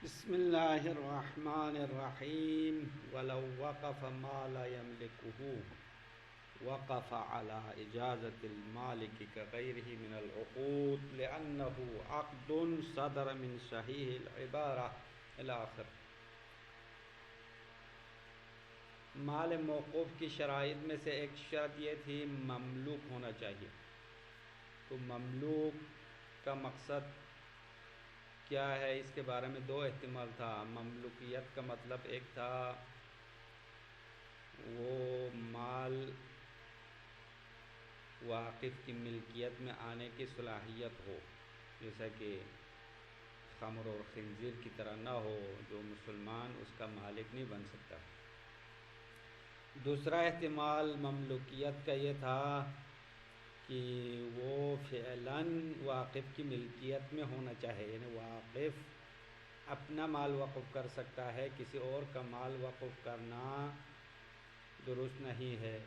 بسم اللہ الرحمن الرحیم ولو وقف ما لا يملكه وقف على إجازة المالك كغيره من العقود لأنه عقد صدر من صحيح العبارة إلى آخر۔ مال موقوف کی شرائط میں سے ایک شرط یہ تھی مملوک ہونا چاہیے۔ تو مملوک کا مقصد کیا ہے، اس کے بارے میں دو احتمال تھا۔ مملوکیت کا مطلب ایک تھا وہ مال واقف کی ملکیت میں آنے کی صلاحیت ہو، جیسا کہ خمر اور خنزیر کی طرح نہ ہو جو مسلمان اس کا مالک نہیں بن سکتا۔ دوسرا احتمال مملوکیت کا یہ تھا کہ وہ فعلاً واقف کی ملکیت میں ہونا چاہے، یعنی واقف اپنا مال وقف کر سکتا ہے، کسی اور کا مال وقف کرنا درست نہیں ہے۔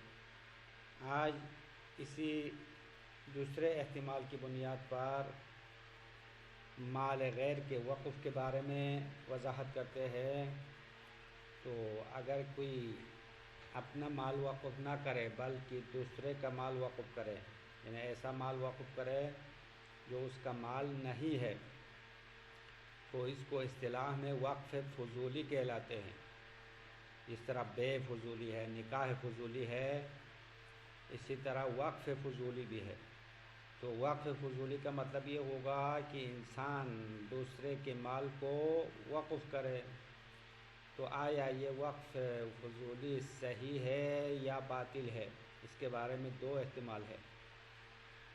آج اسی دوسرے احتمال کی بنیاد پر مال غیر کے وقف کے بارے میں وضاحت کرتے ہیں۔ تو اگر کوئی اپنا مال وقف نہ کرے بلکہ دوسرے کا مال وقف کرے، یعنی ایسا مال وقف کرے جو اس کا مال نہیں ہے، تو اس کو اصطلاح میں وقف فضولی کہلاتے ہیں۔ جس طرح بے فضولی ہے، نکاح فضولی ہے، اسی طرح وقف فضولی بھی ہے۔ تو وقف فضولی کا مطلب یہ ہوگا کہ انسان دوسرے کے مال کو وقف کرے۔ تو آیا یہ وقف فضولی صحیح ہے یا باطل ہے، اس کے بارے میں دو احتمال ہے۔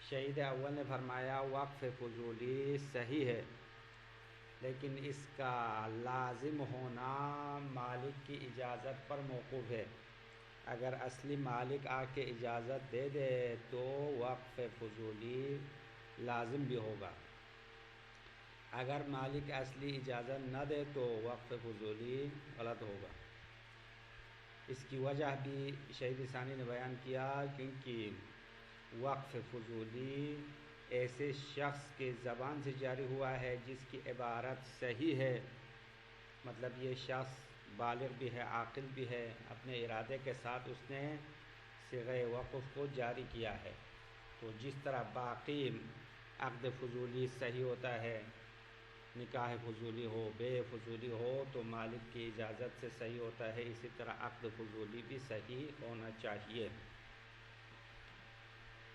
شہید اول نے فرمایا وقف فضولی صحیح ہے، لیکن اس کا لازم ہونا مالک کی اجازت پر موقوف ہے۔ اگر اصلی مالک آ کے اجازت دے دے تو وقف فضولی لازم بھی ہوگا، اگر مالک اصلی اجازت نہ دے تو وقف فضولی غلط ہوگا۔ اس کی وجہ بھی شہید ثانی نے بیان کیا، کیونکہ وقف فضولی ایسے شخص کے زبان سے جاری ہوا ہے جس کی عبارت صحیح ہے، مطلب یہ شخص بالغ بھی ہے، عاقل بھی ہے، اپنے ارادے کے ساتھ اس نے صیغہ وقف کو جاری کیا ہے۔ تو جس طرح باقی عقد فضولی صحیح ہوتا ہے، نکاح فضولی ہو، بے فضولی ہو تو مالک کی اجازت سے صحیح ہوتا ہے، اسی طرح عقد فضولی بھی صحیح ہونا چاہیے،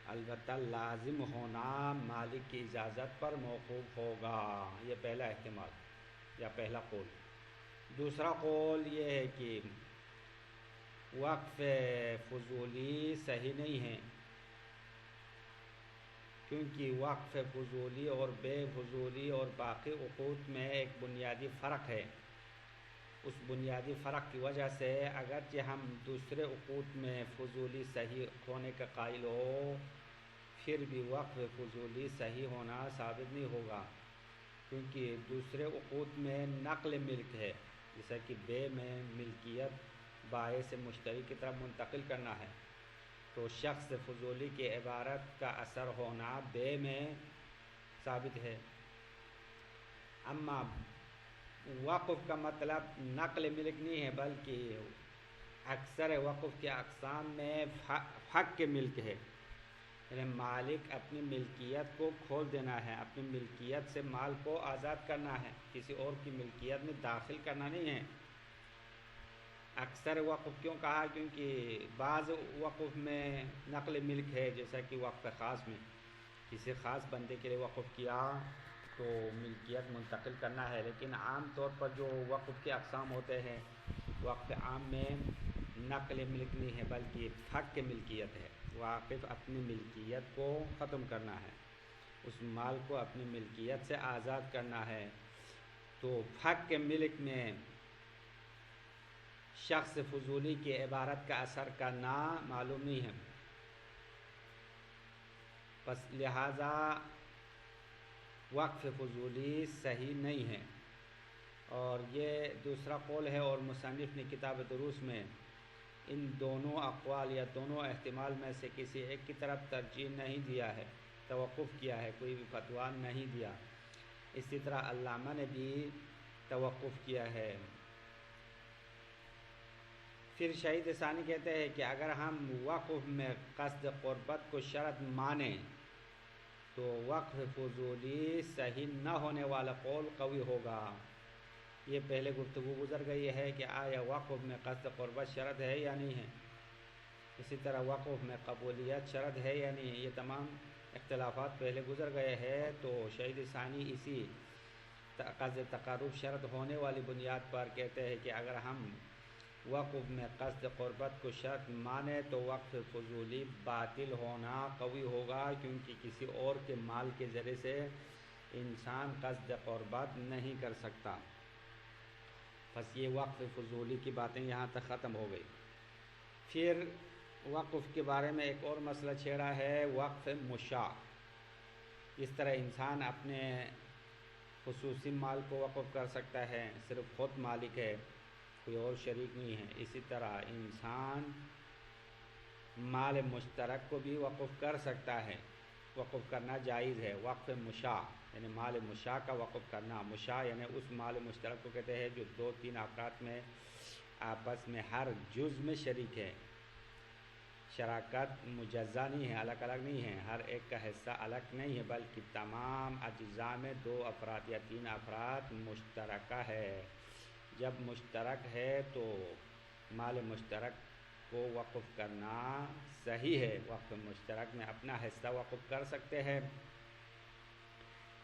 البتہ لازم ہونا مالک کی اجازت پر موقوف ہوگا۔ یہ پہلا احتمال یا پہلا قول۔ دوسرا قول یہ ہے کہ وقف فضولی صحیح نہیں ہے، کیونکہ وقف فضولی اور بے فضولی اور باقی عقود میں ایک بنیادی فرق ہے۔ اس بنیادی فرق کی وجہ سے اگرچہ ہم دوسرے عقود میں فضولی صحیح ہونے کا قائل ہو، پھر بھی وقف فضولی صحیح ہونا ثابت نہیں ہوگا، کیونکہ دوسرے عقود میں نقل ملک ہے، جیسا کہ بے میں ملکیت بائع سے مشتری کی طرف منتقل کرنا ہے، تو شخص فضولی کی عبارت کا اثر ہونا بے میں ثابت ہے۔ اما وقف کا مطلب نقل ملک نہیں ہے، بلکہ اکثر وقف کے اقسام میں حق کے ملک ہے، یعنی مالک اپنی ملکیت کو کھول دینا ہے، اپنی ملکیت سے مال کو آزاد کرنا ہے، کسی اور کی ملکیت میں داخل کرنا نہیں ہے۔ اکثر وقف کیوں کہا؟ کیونکہ بعض وقف میں نقل ملک ہے، جیسا کہ وقف خاص میں کسی خاص بندے کے لیے وقف کیا تو ملکیت منتقل کرنا ہے، لیکن عام طور پر جو وقف کے اقسام ہوتے ہیں، وقف عام میں نقل ملک نہیں ہے بلکہ حق کی ملکیت ہے۔ واقف اپنی ملکیت کو ختم کرنا ہے، اس مال کو اپنی ملکیت سے آزاد کرنا ہے۔ تو حق کے ملک میں شخص فضولی کی عبارت کا اثر کرنا معلوم نہیں ہے، پس لہذا وقف فضولی صحیح نہیں ہے۔ اور یہ دوسرا قول ہے، اور مصنف نے کتاب دروس میں ان دونوں اقوال یا دونوں احتمال میں سے کسی ایک کی طرف ترجیح نہیں دیا ہے، توقف کیا ہے، کوئی بھی فتویٰ نہیں دیا۔ اسی طرح علامہ نے بھی توقف کیا ہے۔ پھر شہید ثانی کہتے ہیں کہ اگر ہم وقف میں قصد قربت کو شرط مانیں تو وقف فضولی صحیح نہ ہونے والا قول قوی ہوگا۔ یہ پہلے گفتگو گزر گئی ہے کہ آیا وقف میں قصد قربت شرط ہے یا نہیں ہے، اسی طرح وقف میں قبولیت شرط ہے یا نہیں، یہ تمام اختلافات پہلے گزر گئے ہیں۔ تو شہید ثانی اسی قصد تقرب شرط ہونے والی بنیاد پر کہتے ہیں کہ اگر ہم وقف میں قصد قربت کو شرط مانے تو وقف فضولی باطل ہونا قوی ہوگا، کیونکہ کسی اور کے مال کے ذریعے سے انسان قصد قربت نہیں کر سکتا۔ بس یہ وقف فضولی کی باتیں یہاں تک ختم ہو گئی۔ پھر وقف کے بارے میں ایک اور مسئلہ چھیڑا ہے، وقف مشاع۔ اس طرح انسان اپنے خصوصی مال کو وقف کر سکتا ہے، صرف خود مالک ہے، کوئی اور شریک نہیں ہے۔ اسی طرح انسان مال مشترک کو بھی وقف کر سکتا ہے، وقف کرنا جائز ہے۔ وقف مشاع یعنی مال مشاع کا وقف کرنا، مشاع یعنی اس مال مشترک کو کہتے ہیں جو 2-3 افراد میں آپس میں ہر جز میں شریک ہے۔ شراکت مجزا نہیں ہے، الگ الگ نہیں ہے، ہر ایک کا حصہ الگ نہیں ہے، بلکہ تمام اجزاء میں 2 افراد یا 3 افراد مشترکہ ہے۔ جب مشترک ہے تو مال مشترک کو وقف کرنا صحیح ہے۔ وقف مشترک میں اپنا حصہ وقف کر سکتے ہیں،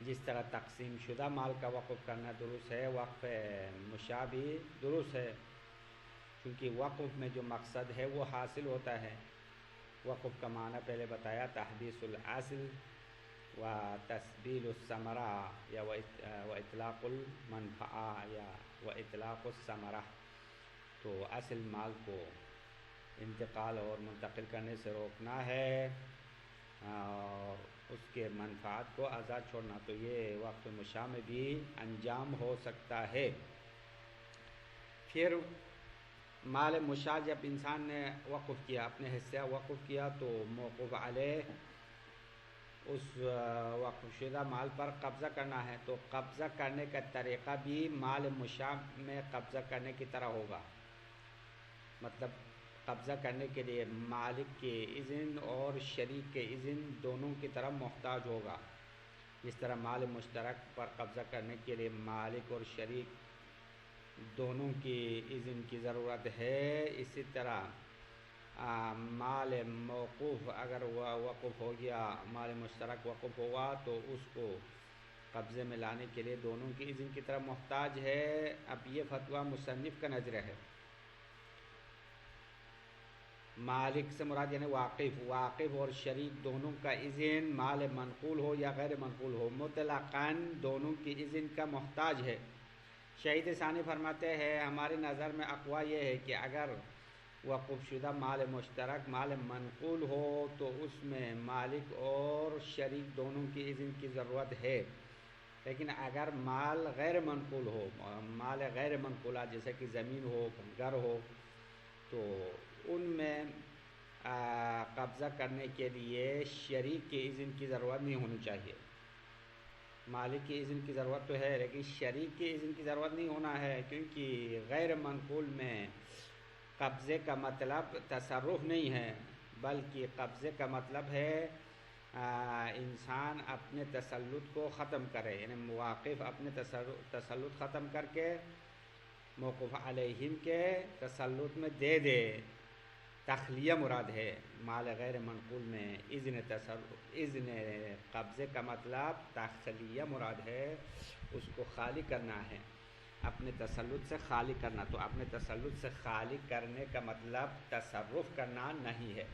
جس طرح تقسیم شدہ مال کا وقف کرنا درست ہے، وقف مشاع بھی درست ہے، کیونکہ وقف میں جو مقصد ہے وہ حاصل ہوتا ہے۔ وقف کا معنی پہلے بتایا، تحبیس الاصل و تسبیل الثمرہ یا و اطلاق المنفعہ یا و اطلاق الثمرہ، تو اصل مال کو انتقال اور منتقل کرنے سے روکنا ہے اور اس کے منفعات کو آزاد چھوڑنا، تو یہ وقف مشاع میں بھی انجام ہو سکتا ہے۔ پھر مال مشاع جب انسان نے وقف کیا، اپنے حصہ وقف کیا، تو موقوف علیہ اس وقف شدہ مال پر قبضہ کرنا ہے، تو قبضہ کرنے کا طریقہ بھی مال مشاع میں قبضہ کرنے کی طرح ہوگا۔ مطلب قبضہ کرنے کے لیے مالک کے اذن اور شریک کے اذن دونوں کی طرف محتاج ہوگا۔ جس طرح مال مشترک پر قبضہ کرنے کے لیے مالک اور شریک دونوں کی اذن کی ضرورت ہے، اسی طرح مال موقوف اگر وقف ہو گیا، مال مشترک وقف ہوا، تو اس کو قبضے میں لانے کے لیے دونوں کی اذن کی طرف محتاج ہے۔ اب یہ فتویٰ مصنف کا نظر ہے۔ مالک سے مراد یعنی واقف اور شریک دونوں کا اذن، مال منقول ہو یا غیر منقول ہو، مطلقاً دونوں کی اذن کا محتاج ہے۔ شہید ثانی فرماتے ہیں ہماری نظر میں اقوا یہ ہے کہ اگر وقف شدہ مال مشترک مال منقول ہو تو اس میں مالک اور شریک دونوں کی اذن کی ضرورت ہے، لیکن اگر مال غیر منقول ہو، مال غیر منقولہ جیسے کہ زمین ہو، گھر ہو، تو ان میں قبضہ کرنے کے لیے شریک کے اذن کی ضرورت نہیں ہونی چاہیے۔ مالک کی اذن کی ضرورت تو ہے لیکن شریک کی اذن کی ضرورت نہیں ہونا ہے، کیونکہ غیر منقول میں قبضے کا مطلب تصرف نہیں ہے، بلکہ قبضے کا مطلب ہے انسان اپنے تسلط کو ختم کرے، یعنی مواقف اپنے تسلط ختم کر کے موقوف علیہم کے تسلط میں دے دے۔ تخلیہ مراد ہے مال غیر منقول میں اذن قبضے کا مطلب تخلیہ مراد ہے، اس کو خالی کرنا ہے، اپنے تسلط سے خالی کرنا۔ تو اپنے تسلط سے خالی کرنے کا مطلب تصرف کرنا نہیں ہے۔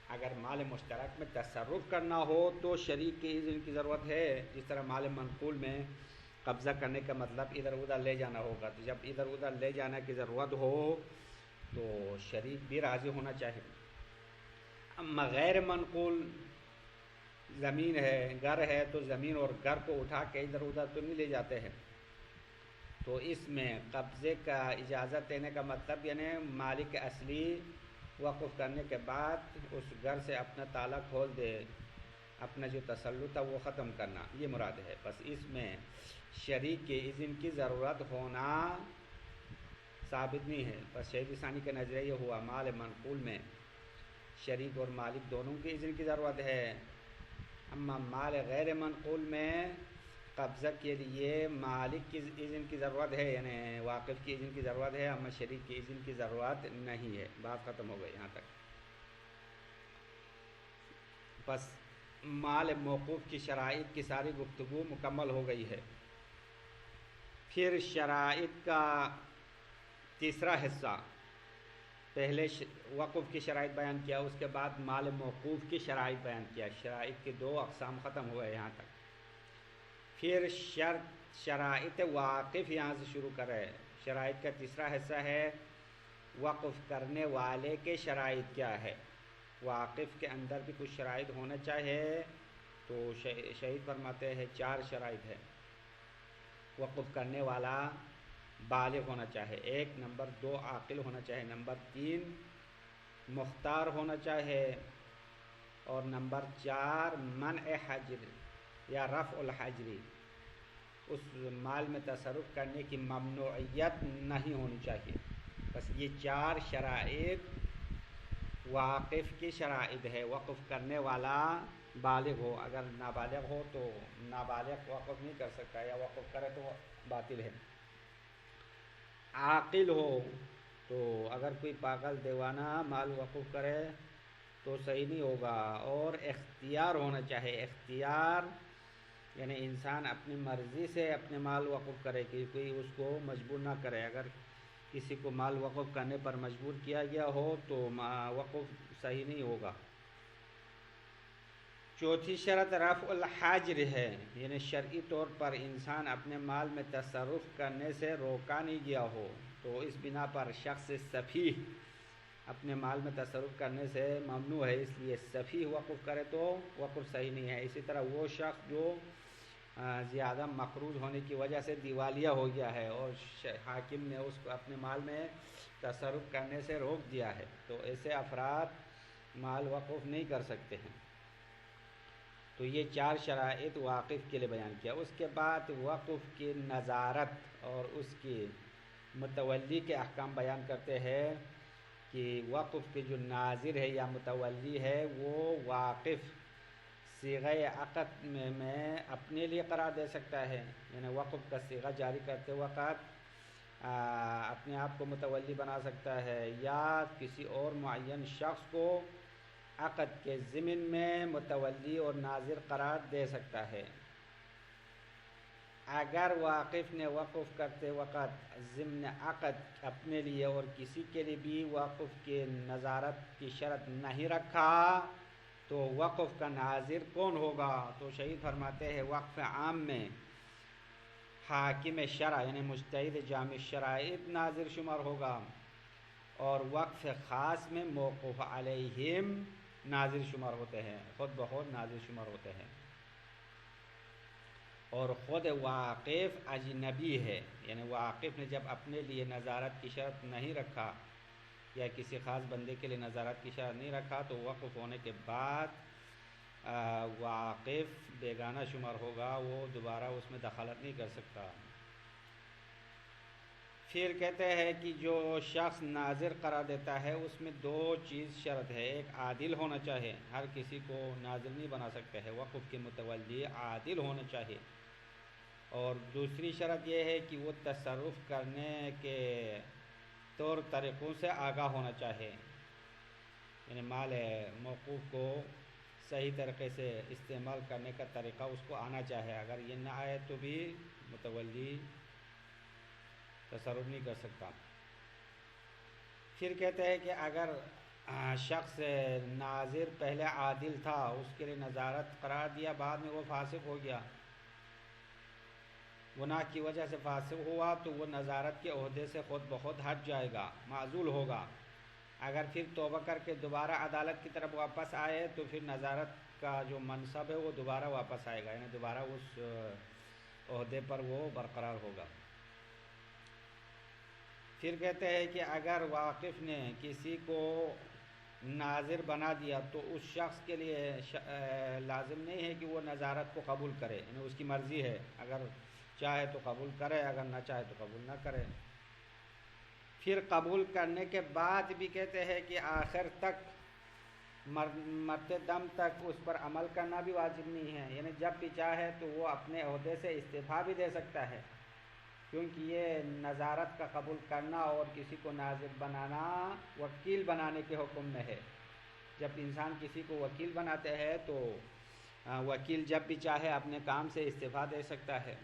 اگر مال مشترک میں تصرف کرنا ہو تو شریک کے اذن کی ضرورت ہے، جس طرح مال منقول میں قبضہ کرنے کا مطلب ادھر ادھر لے جانا ہوگا، تو جب ادھر ادھر لے جانے کی ضرورت ہو تو شریک بھی راضی ہونا چاہیے۔ اما غیر منقول زمین ہے، گھر ہے، تو زمین اور گھر کو اٹھا کے ادھر ادھر تو نہیں لے جاتے ہیں، تو اس میں قبضے کا اجازت دینے کا مطلب یعنی مالک اصلی وقف کرنے کے بعد اس گھر سے اپنا تالا کھول دے اپنا جو تسلط ہے وہ ختم کرنا، یہ مراد ہے۔ بس اس میں شریک کے اذن کی ضرورت ہونا ثابت نہیں ہے۔ بس شہید ثانی کا نظریہ یہ ہوا مال منقول میں شریک اور مالک دونوں کی اذن کی ضرورت ہے، اما مال غیر منقول میں قبضہ کے لیے مالک کی اذن کی ضرورت ہے، یعنی واقف کی اذن کی ضرورت ہے، اما شریک کی اذن کی ضرورت نہیں ہے۔ بات ختم ہو گئی یہاں تک۔ بس مال موقوف کی شرائط کی ساری گفتگو مکمل ہو گئی ہے۔ پھر شرائط کا تیسرا حصہ، پہلے وقف کی شرائط بیان کیا، اس کے بعد مال موقوف کی شرائط بیان کیا۔ شرائط کے دو اقسام ختم ہوئے یہاں تک۔ پھر شرائط واقف یہاں سے شروع کرے۔ شرائط کا تیسرا حصہ ہے وقف کرنے والے کے شرائط کیا ہے۔ واقف کے اندر بھی کچھ شرائط ہونا چاہیے، تو شہید فرماتے ہیں 4 شرائط ہے۔ وقف کرنے والا بالغ ہونا چاہے، 1 نمبر 2 عاقل ہونا چاہے، نمبر 3 مختار ہونا چاہے، اور نمبر 4 منع حجر یا رفع الحجری، اس مال میں تصرف کرنے کی ممنوعیت نہیں ہونی چاہیے۔ بس یہ 4 شرائط واقف کی شرائط ہے۔ وقف کرنے والا بالغ ہو، اگر نابالغ ہو تو نابالغ وقف نہیں کر سکتا، یا وقف کرے تو باطل ہے۔ عاقل ہو، تو اگر کوئی پاگل دیوانہ مال وقف کرے تو صحیح نہیں ہوگا۔ اور اختیار ہونا چاہے، اختیار یعنی انسان اپنی مرضی سے اپنے مال وقف کرے کہ کوئی اس کو مجبور نہ کرے۔ اگر کسی کو مال وقف کرنے پر مجبور کیا گیا ہو تو وقف صحیح نہیں ہوگا۔ چوتھی شرط رفع الحاجر ہے، یعنی شرعی طور پر انسان اپنے مال میں تصرف کرنے سے روکا نہیں گیا ہو، تو اس بنا پر شخص سفیہ اپنے مال میں تصرف کرنے سے ممنوع ہے، اس لیے سفیہ وقف کرے تو وقف صحیح نہیں ہے۔ اسی طرح وہ شخص جو زیادہ مقروض ہونے کی وجہ سے دیوالیہ ہو گیا ہے اور حاکم نے اس کو اپنے مال میں تصرف کرنے سے روک دیا ہے، تو ایسے افراد مال وقف نہیں کر سکتے ہیں۔ تو یہ 4 شرائط واقف کے لیے بیان کیا۔ اس کے بعد وقف کی نظارت اور اس کی متولی کے احکام بیان کرتے ہیں کہ وقف کے جو ناظر ہے یا متولی ہے وہ واقف صیغہ عقد میں اپنے لیے قرار دے سکتا ہے، یعنی وقف کا صیغہ جاری کرتے وقت اپنے آپ کو متولی بنا سکتا ہے، یا کسی اور معین شخص کو عقد کے ضمن میں متولی اور ناظر قرار دے سکتا ہے۔ اگر واقف نے وقف کرتے وقت ضمن عقد اپنے لیے اور کسی کے لیے بھی وقف کے نظارت کی شرط نہیں رکھا تو وقف کا ناظر کون ہوگا؟ تو شہید فرماتے ہیں وقف عام میں حاکم شرع یعنی مجتہد جامع شرائط ناظر شمار ہوگا، اور وقف خاص میں موقوف علیہم ناظر شمار ہوتے ہیں، خود بخود ناظر شمار ہوتے ہیں۔ اور خود واقف اجنبی ہے، یعنی واقف نے جب اپنے لیے نظارت کی شرط نہیں رکھا یا کسی خاص بندے کے لیے نظارت کی شرط نہیں رکھا تو وقف ہونے کے بعد واقف بیگانہ شمار ہوگا، وہ دوبارہ اس میں دخالت نہیں کر سکتا۔ پھر کہتے ہیں کہ جو شخص ناظر قرار دیتا ہے اس میں 2 چیز شرط ہے، ایک عادل ہونا چاہیے، ہر کسی کو ناظر نہیں بنا سکتے ہیں، وقف کے متولی عادل ہونا چاہیے، اور دوسری شرط یہ ہے کہ وہ تصرف کرنے کے طور طریقوں سے آگاہ ہونا چاہیے، یعنی مال موقوف کو صحیح طریقے سے استعمال کرنے کا طریقہ اس کو آنا چاہے، اگر یہ نہ آئے تو بھی متولی تصرف نہیں کر سکتا۔ پھر کہتے ہیں کہ اگر شخص ناظر پہلے عادل تھا، اس کے لیے نظارت قرار دیا، بعد میں وہ فاسق ہو گیا، گناہ کی وجہ سے فاسق ہوا، تو وہ نظارت کے عہدے سے خود بخود ہٹ جائے گا، معزول ہوگا۔ اگر پھر توبہ کر کے دوبارہ عدالت کی طرف واپس آئے تو پھر نظارت کا جو منصب ہے وہ دوبارہ واپس آئے گا، یعنی دوبارہ اس عہدے پر وہ برقرار ہوگا۔ پھر کہتے ہیں کہ اگر واقف نے کسی کو ناظر بنا دیا تو اس شخص کے لیے لازم نہیں ہے کہ وہ نظارت کو قبول کرے، یعنی اس کی مرضی ہے، اگر چاہے تو قبول کرے، اگر نہ چاہے تو قبول نہ کرے۔ پھر قبول کرنے کے بعد بھی کہتے ہیں کہ آخر تک مرتے دم تک اس پر عمل کرنا بھی واجب نہیں ہے، یعنی جب بھی چاہے تو وہ اپنے عہدے سے استعفیٰ بھی دے سکتا ہے، کیونکہ یہ نظارت کا قبول کرنا اور کسی کو ناظر بنانا وکیل بنانے کے حکم میں ہے۔ جب انسان کسی کو وکیل بناتے ہیں تو وکیل جب بھی چاہے اپنے کام سے استعفیٰ دے سکتا ہے،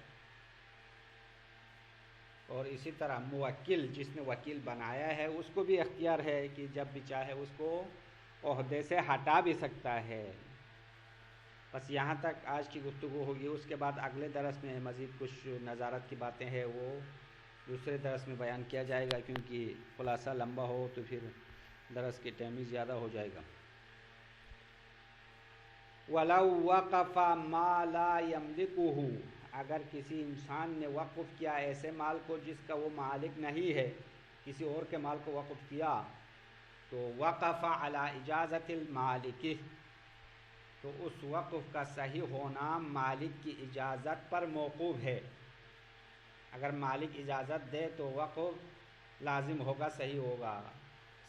اور اسی طرح موکل جس نے وکیل بنایا ہے اس کو بھی اختیار ہے کہ جب بھی چاہے اس کو عہدے سے ہٹا بھی سکتا ہے۔ بس یہاں تک آج کی گفتگو ہوگی، اس کے بعد اگلے درس میں مزید کچھ نظارت کی باتیں ہیں وہ دوسرے درس میں بیان کیا جائے گا، کیونکہ خلاصہ لمبا ہو تو پھر درس کی ٹائم ہی زیادہ ہو جائے گا۔ وَلَوْ وَقَفَ مَا لَا يَمْلِكُهُ، اگر کسی انسان نے وقف کیا ایسے مال کو جس کا وہ مالک نہیں ہے، کسی اور کے مال کو وقف کیا، تو وقف علی اجازت المالک، تو اس وقف کا صحیح ہونا مالک کی اجازت پر موقوف ہے۔ اگر مالک اجازت دے تو وقف لازم ہوگا، صحیح ہوگا۔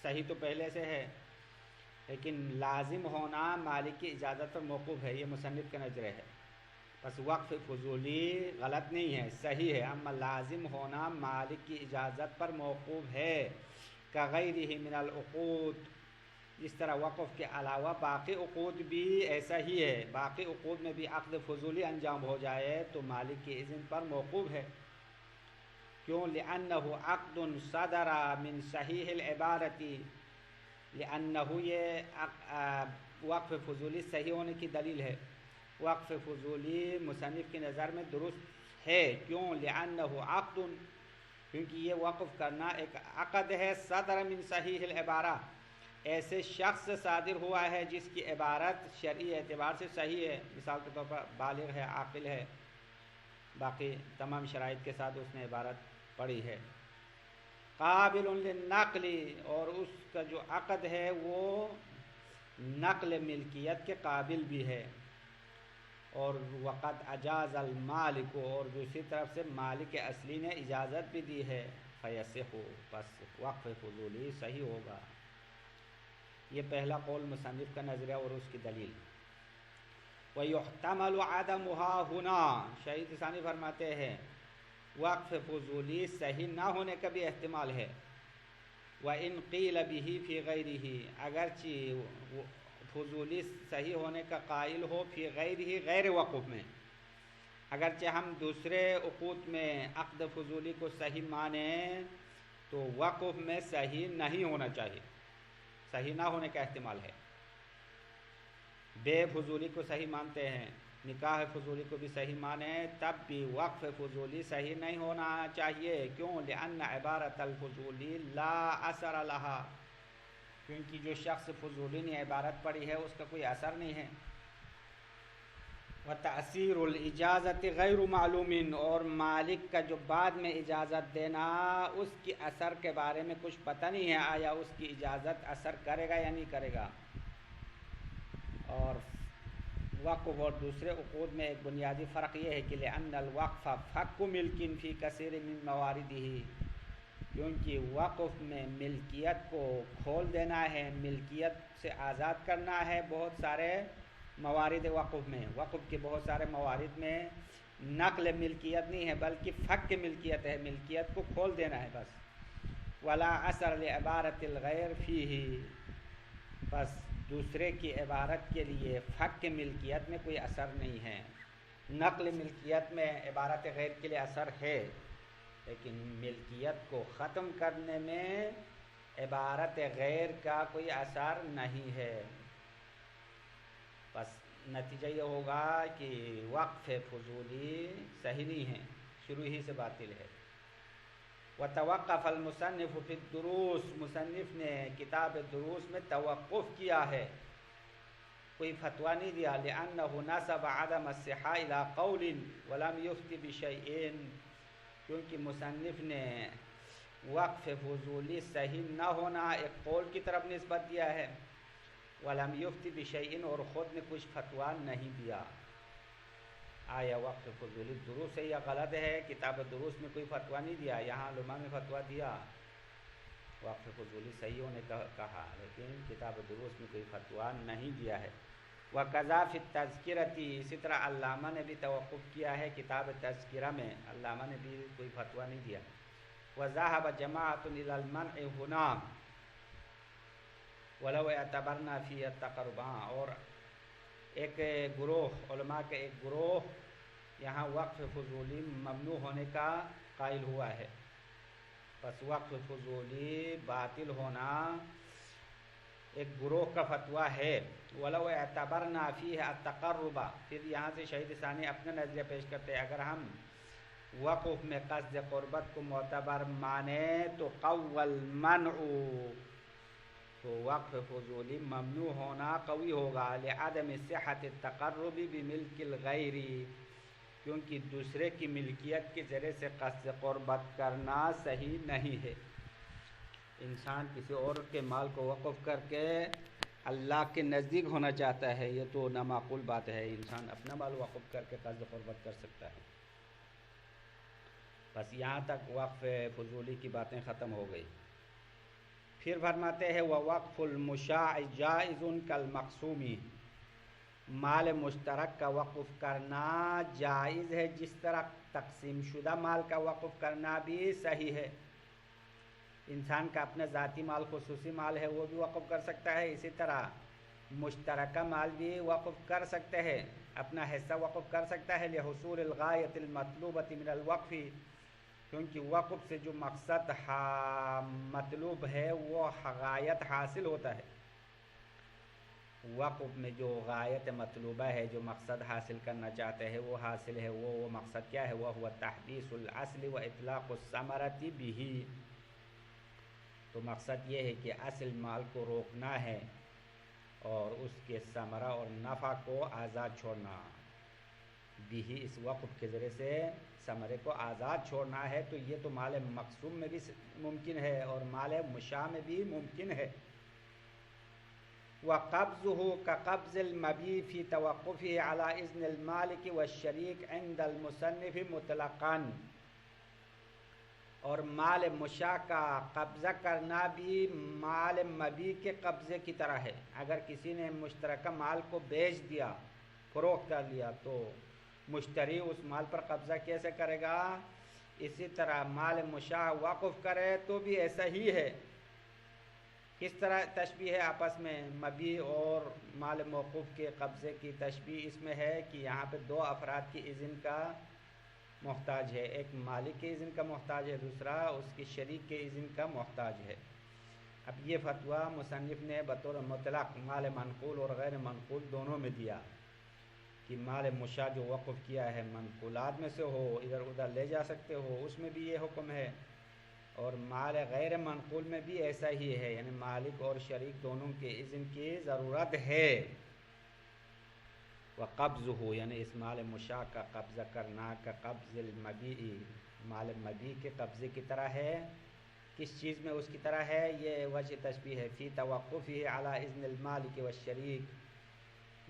صحیح تو پہلے سے ہے، لیکن لازم ہونا مالک کی اجازت پر موقوف ہے، یہ مصنف کا نظر ہے۔ بس وقف فضولی غلط نہیں ہے، صحیح ہے، اما لازم ہونا مالک کی اجازت پر موقوف ہے۔ کغیرہ من العقود، جس طرح وقف کے علاوہ باقی عقود بھی ایسا ہی ہے، باقی عقود میں بھی عقد فضولی انجام ہو جائے تو مالک کی اذن پر موقوف ہے۔ کیوں؟ لأنہ عقد صدر من صحیح العبارت، لأنہ یہ وقف فضولی صحیح ہونے کی دلیل ہے۔ وقف فضولی مصنف کی نظر میں درست ہے، کیوں؟ لأنہ عقد، کیونکہ یہ وقف کرنا ایک عقد ہے، صدر من صحیح العبارہ، ایسے شخص سے صادر ہوا ہے جس کی عبارت شرعی اعتبار سے صحیح ہے، مثال کے طور پر بالغ ہے، عاقل ہے، باقی تمام شرائط کے ساتھ اس نے عبارت پڑھی ہے۔ قابل للنقل، اور اس کا جو عقد ہے وہ نقل ملکیت کے قابل بھی ہے۔ اور وقت اجاز المالک، اور دوسری طرف سے مالک اصلی نے اجازت بھی دی ہے، فیصح، پس وقف فضولی صحیح ہوگا۔ یہ پہلا قول مصنف کا نظریہ اور اس کی دلیل۔ وَيُحْتَمَلُ عَدَمُهَا هُنَا، شہید ثانی فرماتے ہیں وقف فضولی صحیح نہ ہونے کا بھی احتمال ہے۔ وَإِنْ قِيلَ بِهِ فِي غَيْرِهِ، اگرچہ فضولی صحیح ہونے کا قائل ہو فی غیرہ، غیر وقف میں، اگرچہ ہم دوسرے عقود میں عقد فضولی کو صحیح مانیں تو وقف میں صحیح نہیں ہونا چاہیے، صحیح نہ ہونے کا احتمال ہے۔ بے فضولی کو صحیح مانتے ہیں، نکاح فضولی کو بھی صحیح مانیں، تب بھی وقف فضولی صحیح نہیں ہونا چاہیے۔ کیوں؟ لأن عبارت الفضولی لا اثر لہا، کیونکہ جو شخص فضولی نے عبارت پڑھی ہے اس کا کوئی اثر نہیں ہے۔ وتأثیر الاجازت غیر معلوم، اور مالک کا جو بعد میں اجازت دینا اس کی اثر کے بارے میں کچھ پتہ نہیں ہے، آیا اس کی اجازت اثر کرے گا یا نہیں کرے گا۔ اور وقف اور دوسرے عقود میں ایک بنیادی فرق یہ ہے کہ لأن الوقف فک ملک فی کثیر من مواردہ، کیونکہ وقف میں ملکیت کو کھول دینا ہے، ملکیت سے آزاد کرنا ہے بہت سارے موارد وقف میں۔ وقف کے بہت سارے موارد میں نقل ملکیت نہیں ہے بلکہ فک ملکیت ہے، ملکیت کو کھول دینا ہے بس۔ ولا اثر لعبارت الغیر فیہ، بس دوسرے کی عبارت کے لیے فک ملکیت میں کوئی اثر نہیں ہے۔ نقل ملکیت میں عبارت غیر کے لیے اثر ہے، لیکن ملکیت کو ختم کرنے میں عبارت غیر کا کوئی اثر نہیں ہے۔ بس نتیجہ یہ ہوگا کہ وقف فضولی صحیح نہیں ہے، شروع ہی سے باطل ہے۔ وتوقف المصنف فی الدروس، مصنف نے کتاب دروس میں توقف کیا ہے، کوئی فتویٰ نہیں دیا۔ لأنہ نسب عدم الصحہ الی قول ولم یفت بشیء، کیونکہ مصنف نے وقف فضولی صحیح نہ ہونا ایک قول کی طرف نسبت دیا ہے، ولم یفتی بشیء اور خود نے کچھ فتویٰ نہیں دیا. آیا وقف فضولی دروس ہے یا غلط ہے؟ کتاب دروس میں کوئی فتویٰ نہیں دیا، یہاں علماء نے فتویٰ دیا وقف فضولی صحیح ہونے کا کہا، لیکن کتاب دروس میں کوئی فتویٰ نہیں دیا ہے. وقضا فی التذکرتی، اسی طرح علامہ نے بھی توقف کیا ہے کتاب تذکرہ میں، علامہ نے بھی کوئی فتویٰ نہیں دیا. وذهب جماعۃ الی المنع هنا ولو اعتبرنا فی التقرب، اور ایک گروہ علماء کے ایک گروہ یہاں وقف فضولی ممنوع ہونے کا قائل ہوا ہے. پس وقف فضولی باطل ہونا ایک گروہ کا فتویٰ ہے. ولو اعتبرنا فیہ التقرب، پھر یہاں سے شہید ثانی اپنا نظریہ پیش کرتے ہیں، اگر ہم وقف میں قصد قربت کو معتبر مانے تو قول منع، تو وقف فضولی ممنوع ہونا قوی ہوگا. لعدم صحت التقرب بملک الغیر، کیونکہ دوسرے کی ملکیت کے ذریعے سے قصد قربت کرنا صحیح نہیں ہے. انسان کسی اور کے مال کو وقف کر کے اللہ کے نزدیک ہونا چاہتا ہے، یہ تو نامعقول بات ہے. انسان اپنا مال وقف کر کے قصد قربت کر سکتا ہے. بس یہاں تک وقف فضولی کی باتیں ختم ہو گئی. پھر فرماتے ہیں وَوَقْفُ الْمُشَاعِ جَائِزٌ كَالْمَقْسُومِ، مال مشترک کا وقف کرنا جائز ہے جس طرح تقسیم شدہ مال کا وقف کرنا بھی صحیح ہے. انسان کا اپنا ذاتی مال خصوصی مال ہے وہ بھی وقف کر سکتا ہے، اسی طرح مشترکہ مال بھی وقف کر سکتے ہیں، اپنا حصہ وقف کر سکتا ہے. لحصول الغایۃ المطلوبۃ من الوقف، کیونکہ وقف سے جو مقصد مطلوب ہے وہ غایت حاصل ہوتا ہے. وقف میں جو غایت مطلوبہ ہے، جو مقصد حاصل کرنا چاہتے ہیں وہ حاصل ہے. وہ مقصد کیا ہے؟ وہ ہوا تحبیس الاصل و اطلاق الثمرۃ بہ، تو مقصد یہ ہے کہ اصل مال کو روکنا ہے اور اس کے ثمرہ اور نفع کو آزاد چھوڑنا. بھی اس وقف کے ذریعے سے ثمرے کو آزاد چھوڑنا ہے. تو یہ تو مال مقسوم میں بھی ممکن ہے اور مال مشاع میں بھی ممکن ہے. وَقَبْضُهُ كَقَبْضِ الْمَبِيعِ فِي تَوَقُّفِهِ عَلَى إِذْنِ الْمَالِكِ وَالشَّرِيكِ عِنْدَ الْمُصَنِّفِ مُطْلَقًا، اور مال مشاع کا قبضہ کرنا بھی مال مبیع کے قبضے کی طرح ہے. اگر کسی نے مشترکہ مال کو بیچ دیا، فروخت کر لیا، تو مشتری اس مال پر قبضہ کیسے کرے گا؟ اسی طرح مال مشاع وقف کرے تو بھی ایسا ہی ہے. کس طرح تشبیہ ہے آپس میں؟ مبیع اور مال موقوف کے قبضے کی تشبیہ اس میں ہے کہ یہاں پہ دو افراد کی اذن کا محتاج ہے، ایک مالک کے اذن کا محتاج ہے، دوسرا اس کی شریک کے اذن کا محتاج ہے. اب یہ فتویٰ مصنف نے بطور مطلق مال منقول اور غیر منقول دونوں میں دیا کہ مال مشاع جو وقف کیا ہے منقولات میں سے ہو، ادھر ادھر لے جا سکتے ہو، اس میں بھی یہ حکم ہے، اور مال غیر منقول میں بھی ایسا ہی ہے، یعنی مالک اور شریک دونوں کے اذن کی ضرورت ہے. وَقَبْضُهُ، یعنی اس مال مشاع کا قبضہ کرنا کا قبض المبیع، مال مبیع کے قبضے کی طرح ہے. کس چیز میں اس کی طرح ہے؟ یہ وجہ تشبیہ ہے. فی توقفہ علی اذن المالک والشریک،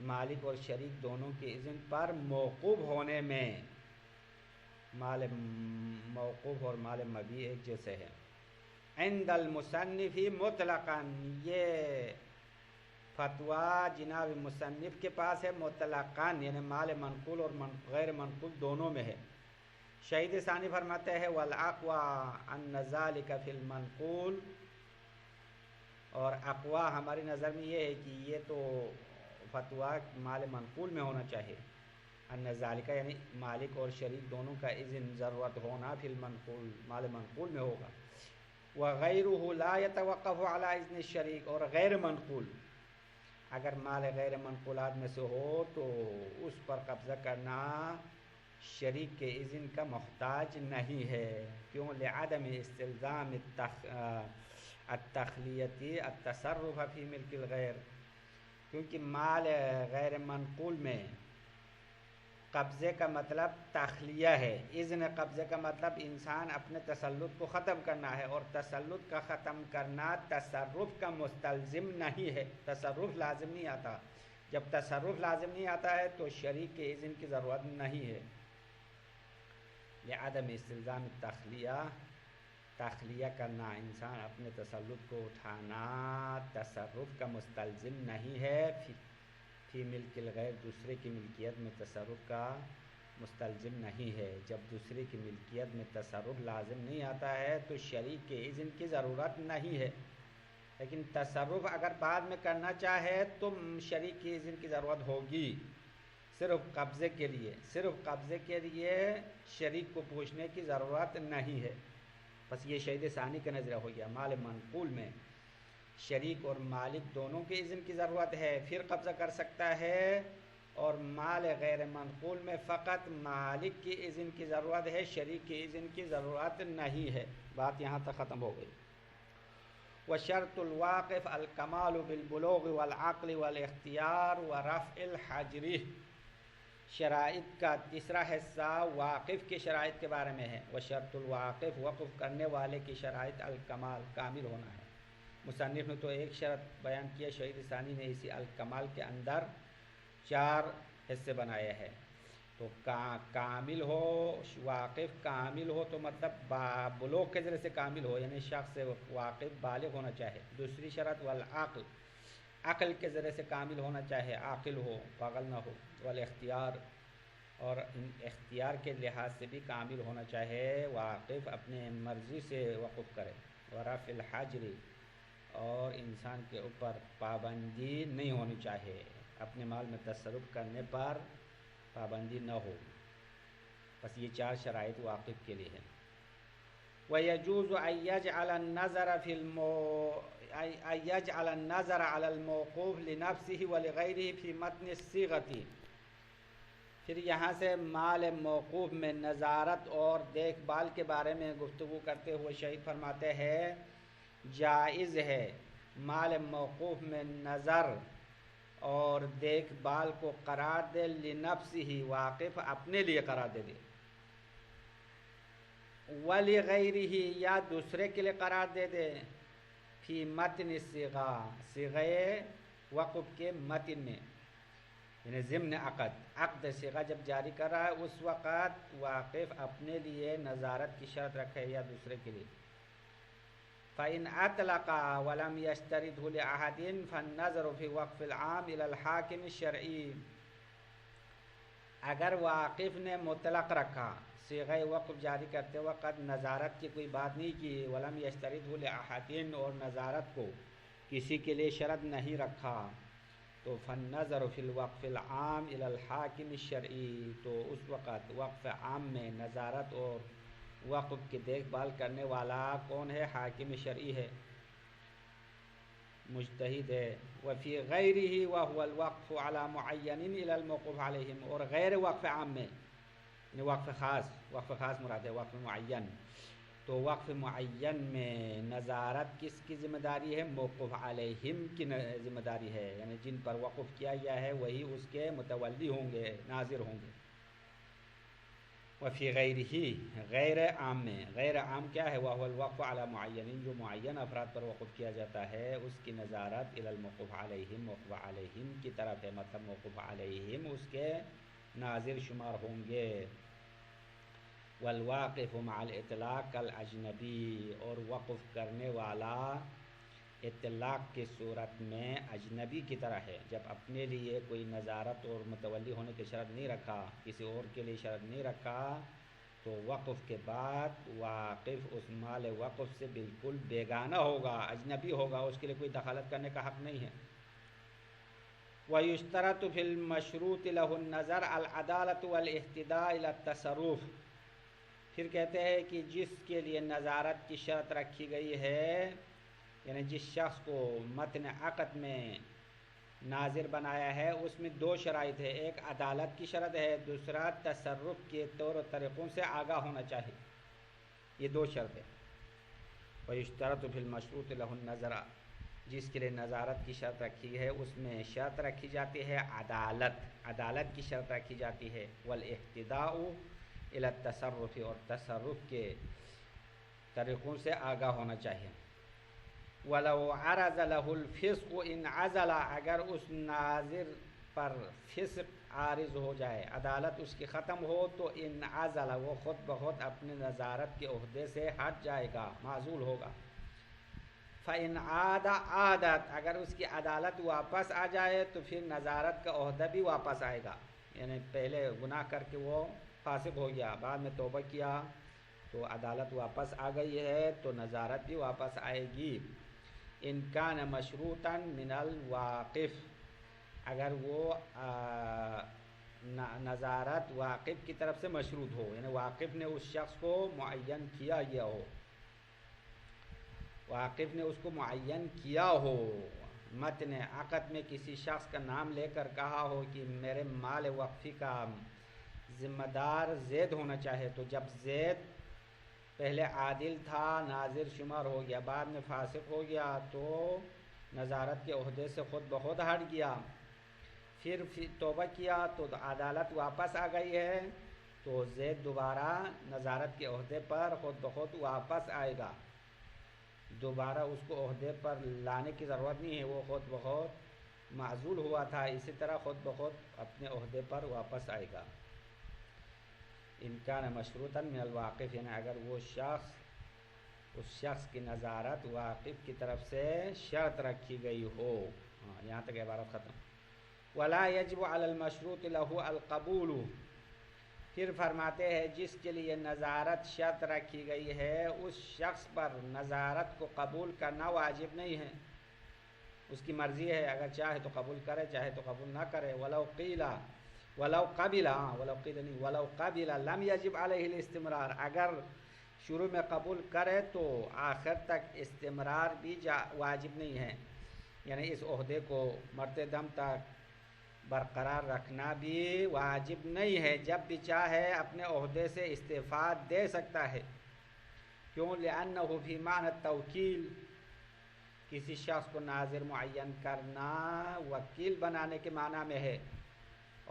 مالک اور شریک دونوں کے اذن پر موقوف ہونے میں. مال موقوف اور مال مبیع ایک جیسے ہے. عند المصنف مطلقاً، یہ فتویٰ جناب مصنف کے پاس ہے مطلقاً، یعنی مال منقول اور غیر منقول دونوں میں ہے. شہید ثانی فرماتے ہیں والاقوى ان ذلك فی المنقول، اور اقوا ہماری نظر میں یہ ہے کہ یہ تو فتویٰ مال منقول میں ہونا چاہیے. ان ذالک یعنی مالک اور شریک دونوں کا اذن ضرورت ہونا فی المنقول، مال منقول میں ہوگا. وغیرہ لا یتوقف علی اذن الشریک، اور غیر منقول اگر مال غیر منقولات میں سے ہو تو اس پر قبضہ کرنا شریک کے اذن کا محتاج نہیں ہے. کیوں؟ لعدم استلزام التخلیتی التصرف فی ملک الغیر، کیونکہ مال غیر منقول میں قبضے کا مطلب تخلیہ ہے، اذن قبضے کا مطلب انسان اپنے تسلط کو ختم کرنا ہے، اور تسلط کا ختم کرنا تصرف کا مستلزم نہیں ہے، تصرف لازم نہیں آتا۔ جب تصرف لازم نہیں آتا ہے تو شریک کے اذن کی ضرورت نہیں ہے۔ لعدم استلزام تخلیہ، تخلیہ کرنا، انسان اپنے تسلط کو اٹھانا تصرف کا مستلزم نہیں ہے، فی ملک الغیر، دوسرے کی ملکیت میں تصرف کا مستلزم نہیں ہے۔ جب دوسرے کی ملکیت میں تصرف لازم نہیں آتا ہے تو شریک کے اذن کی ضرورت نہیں ہے، لیکن تصرف اگر بعد میں کرنا چاہے تو شریک کی اذن کی ضرورت ہوگی، صرف قبضے کے لیے، صرف قبضے کے لیے شریک کو پوچھنے کی ضرورت نہیں ہے۔ بس یہ شہید ثانی کا نظریہ ہو گیا۔ مال منقول میں شریک اور مالک دونوں کے اذن کی ضرورت ہے، پھر قبضہ کر سکتا ہے، اور مال غیر منقول میں فقط مالک کی اذن کی ضرورت ہے، شریک کی اذن کی ضرورت نہیں ہے۔ بات یہاں تک ختم ہو گئی۔ وشرط الواقف الکمال بالبلوغ والعقل والاختیار ورفع الحجر، شرائط کا تیسرا حصہ واقف کی شرائط کے بارے میں ہے۔ وشرط الواقف، وقف کرنے والے کی شرائط الکمال، کامل ہونا ہے۔ مصنف نے تو ایک شرط بیان کیا، شہید ثانی نے اسی الکمال کے اندر 4 حصے بنائے ہیں۔ تو کامل ہو، واقف کامل ہو تو مطلب بلوغ کے ذریعے سے کامل ہو، یعنی شخص واقف بالغ ہونا چاہے۔ دوسری شرط والعقل، عقل کے ذریعے سے کامل ہونا چاہے، عاقل ہو، پاگل نہ ہو۔ والاختیار، اور اختیار کے لحاظ سے بھی کامل ہونا چاہے، واقف اپنے مرضی سے وقف کرے۔ ورفع الحجر، اور انسان کے اوپر پابندی نہیں ہونی چاہیے، اپنے مال میں تصرف کرنے پر پابندی نہ ہو۔ بس یہ 4 شرائط واقف کے لیے ہیں۔ وَيَجُوزُ أَن يَجْعَلَ النَّظَرَ عَلَى الْمَوْقُوفِ لِنَفْسِهِ وَلِغَيْرِهِ فِي مَتْنِ الصِّيغَةِ، پھر یہاں سے مال موقوف میں نظارت اور دیکھ بھال کے بارے میں گفتگو کرتے ہوئے شہید فرماتے ہیں جائز ہے مال موقوف میں نظر اور دیکھ بھال کو قرار دے، لنفس ہی، واقف اپنے لیے قرار دے، وَلِغَيْرِهِ، یا دوسرے کے لیے قرار دے دے، فی متن صیغہ، صیغہ وقف کے متن میں، یعنی ضمن عقد صیغہ جب جاری کر رہا ہے اس وقت واقف اپنے لیے نظارت کی شرط رکھے یا دوسرے کے لیے۔ فَإِنْ أَطْلَقَ وَلَمْ يَشْتَرِطْهُ لِأَحَدٍ فَالنَّظَرُ فِي وَقْفِ الْعَامِ إِلَى الْحَاكِمِ الشَّرْعِيِّ، اگر واقف نے مطلق رکھا، صیغہ وقف جاری کرتے وقت نظارت کی کوئی بات نہیں کی، وَلَمْ يَشْتَرِطْهُ لِأَحَدٍ، اور نظارت کو کسی کے لیے شرط نہیں رکھا، تو فَالنَّظَرُ فِي الْوَقْفِ الْعَامِ إِلَى الْحَاكِمِ الشَّرْعِيِّ، تو اس وقت وقف عام میں نظارت اور وقف کی دیکھ بھال کرنے والا کون ہے؟ حاکم شرعی ہے، مجتہد ہے۔ وفی غیرہ وهو الوقف علی معین الی الموقوف علیہم، اور غیر وقف عام میں، یعنی وقف خاص مراد ہے، وقف معین، تو وقف معین میں نظارت کس کی ذمہ داری ہے؟ موقوف علیہم کی ذمہ داری ہے، یعنی جن پر وقف کیا گیا ہے وہی اس کے متولی ہوں گے، ناظر ہوں گے۔ وفی غیرہ، غیر عام میں، غیر عام کیا ہے؟ وهو الوقف علی معین، جو معین افراد پر وقف کیا جاتا ہے اس کی نظارت الی الموقوف علیہم، موقوف علیہم کی طرف ہے، مطلب موقوف علیہم اس کے ناظر شمار ہوں گے۔ والواقف مع الاطلاق کالاجنبی، اور وقف کرنے والا اطلاق کی صورت میں اجنبی کی طرح ہے، جب اپنے لیے کوئی نظارت اور متولی ہونے کی شرط نہیں رکھا، کسی اور کے لیے شرط نہیں رکھا، تو وقف کے بعد واقف اس مال وقف سے بالکل بیگانہ ہوگا، اجنبی ہوگا، اس کے لیے کوئی دخالت کرنے کا حق نہیں ہے۔ وَيُشْتَرَطُ فِي الْمَشْرُوطِ لَهُ النَّظَرُ الْعَدَالَةُ وَالِاهْتِدَاءُ إِلَى التَّصَرُّفِ، پھر کہتے ہیں کہ جس کے لیے نظارت کی شرط رکھی گئی ہے، یعنی جس شخص کو متن عقد میں ناظر بنایا ہے، اس میں 2 شرائط ہے، ایک عدالت کی شرط ہے، دوسرا تصرف کے طور و طریقوں سے آگاہ ہونا چاہیے، یہ 2 شرط ہے۔ وَيُشْتَرَطُ فِي الْمَشْرُوطِ لَهُ النَّظَرُ جس کے لیے نظارت کی شرط رکھی ہے اس میں شرط رکھی جاتی ہے عدالت کی شرط رکھی جاتی ہے، والاہتداء الی التصرف، اور تصرف کے طریقوں سے آگاہ ہونا چاہیے۔ وَلَوْ عَرَضَ لَهُ الْفِسْقُ إِنْ عَزَلَ، اگر اس ناظر پر فسق عارض ہو جائے، عدالت اس کی ختم ہو، تو ان عزل، وہ خود بخود اپنے نظارت کے عہدے سے ہٹ جائے گا، معزول ہوگا۔ فَإِنْ عَادَ عَادَتْ، اگر اس کی عدالت واپس آ جائے تو پھر نظارت کا عہدہ بھی واپس آئے گا، یعنی پہلے گناہ کر کے وہ فاسق ہو گیا، بعد میں توبہ کیا تو عدالت واپس آ گئی ہے تو نظارت بھی واپس آئے گی۔ ان کان مشروطا من الواقف، اگر وہ نظارت واقف کی طرف سے مشروط ہو، یعنی واقف نے اس شخص کو معین کیا گیا ہو، واقف نے اس کو معین کیا ہو، متن عقد میں کسی شخص کا نام لے کر کہا ہو کہ میرے مال وقفی کا ذمہ دار زید ہونا چاہے، تو جب زید پہلے عادل تھا، ناظر شمار ہو گیا، بعد میں فاسق ہو گیا تو نظارت کے عہدے سے خود بخود ہٹ گیا، پھر توبہ کیا تو عدالت واپس آ گئی ہے، تو زید دوبارہ نظارت کے عہدے پر خود بخود واپس آئے گا، دوبارہ اس کو عہدے پر لانے کی ضرورت نہیں ہے، وہ خود بخود معزول ہوا تھا، اسی طرح خود بخود اپنے عہدے پر واپس آئے گا۔ ان کان مشروطا من الواقف، یعنی اگر وہ شخص، اس شخص کی نظارت واقف کی طرف سے شرط رکھی گئی ہو۔ یہاں تک عبارت ختم۔ ولا یجب علی المشروط له القبول، پھر فرماتے ہیں جس کے لیے نظارت شرط رکھی گئی ہے اس شخص پر نظارت کو قبول کرنا واجب نہیں ہے، اس کی مرضی ہے، اگر چاہے تو قبول کرے، چاہے تو قبول نہ کرے۔ ولو قبل نہیں، ولو قبل لم یجب علیہ الاستمرار، اگر شروع میں قبول کرے تو آخر تک استمرار بھی واجب نہیں ہے، یعنی اس عہدے کو مرتے دم تک برقرار رکھنا بھی واجب نہیں ہے، جب بھی چاہے اپنے عہدے سے استعفیٰ دے سکتا ہے۔ کیوں؟ لأنہ فی معنی التوکیل، کسی شخص کو ناظر معین کرنا وکیل بنانے کے معنی میں ہے،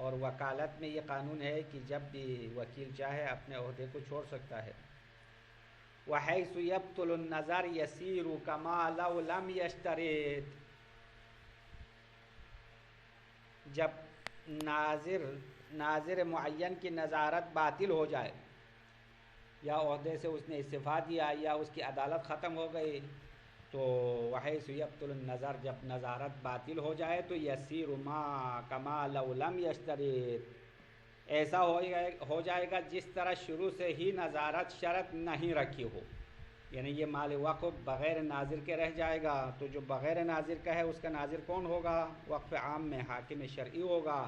اور وکالت میں یہ قانون ہے کہ جب بھی وکیل چاہے اپنے عہدے کو چھوڑ سکتا ہے۔ وحیث یبطل النظر یسیر کما لو لم یشترط، جب ناظر معین کی نظارت باطل ہو جائے، یا عہدے سے اس نے استعفیٰ دیا یا اس کی عدالت ختم ہو گئی، تو وحیث یبطل النظر، جب نظارت باطل ہو جائے تو یسیر ما کما لو لم یشترط، ایسا ہو جائے گا جس طرح شروع سے ہی نظارت شرط نہیں رکھی ہو، یعنی یہ مال وقف بغیر ناظر کے رہ جائے گا، تو جو بغیر ناظر کا ہے اس کا ناظر کون ہوگا؟ وقف عام میں حاکم شرعی ہوگا،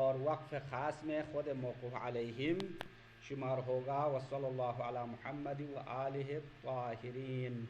اور وقف خاص میں خود موقوف علیہم شمار ہوگا۔ وصلی اللہ علی محمد وآلہ الطاہرین۔